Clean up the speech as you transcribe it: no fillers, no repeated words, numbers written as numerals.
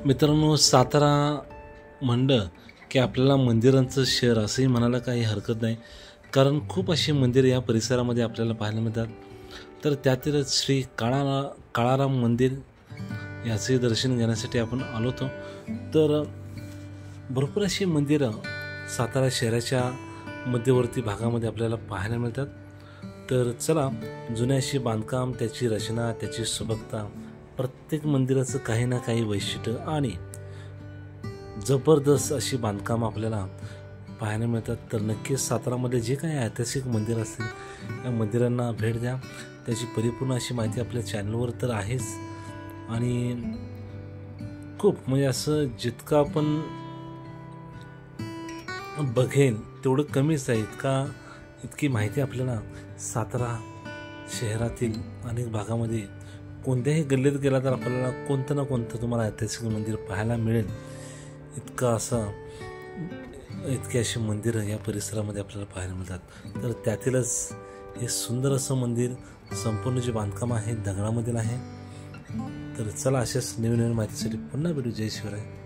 मित्रांनो, सातारा म्हणलं की आपल्याला मंदिरांचं शहर असंही म्हणायला काही हरकत नाही, कारण खूप अशी मंदिरं या परिसरामध्ये आपल्याला पाहायला मिळतात. तर त्यातीलच श्री काळाराम मंदिर याचे दर्शन घेण्यासाठी आपण आलो होतो. तर भरपूर अशी मंदिरं सातारा शहराच्या मध्यवर्ती भागामध्ये आपल्याला पाहायला मिळतात. तर चला, जुन्या अशी बांधकाम, त्याची रचना, त्याची सुबकता, प्रत्येक मंदिराचं काही ना काही वैशिष्ट्य आणि जबरदस्त अशी बांधकाम आपल्याला पाहायला मिळतात. तर नक्कीच सातारामध्ये जे काही ऐतिहासिक मंदिर असतील या मंदिरांना भेट द्या. त्याची परिपूर्ण अशी माहिती आपल्या चॅनलवर तर आहेच, आणि खूप म्हणजे असं जितकं आपण बघेल तेवढं कमीच आहे. इतकी माहिती आपल्याला सातारा शहरातील अनेक भागामध्ये कोणत्याही गल्लीत गेला तर आपल्याला कोणतं ना कोणतं तुम्हाला ऐतिहासिक मंदिर पाहायला मिळेल. इतकी अशी मंदिरं या परिसरामध्ये आपल्याला पाहायला मिळतात. तर त्यातीलच हे सुंदर असं मंदिर, संपूर्ण जे बांधकाम आहे दगडामधील आहे. तर चला, अशाच नवीन नवीन माहितीसाठी पुन्हा भेटू. जय शिवराय.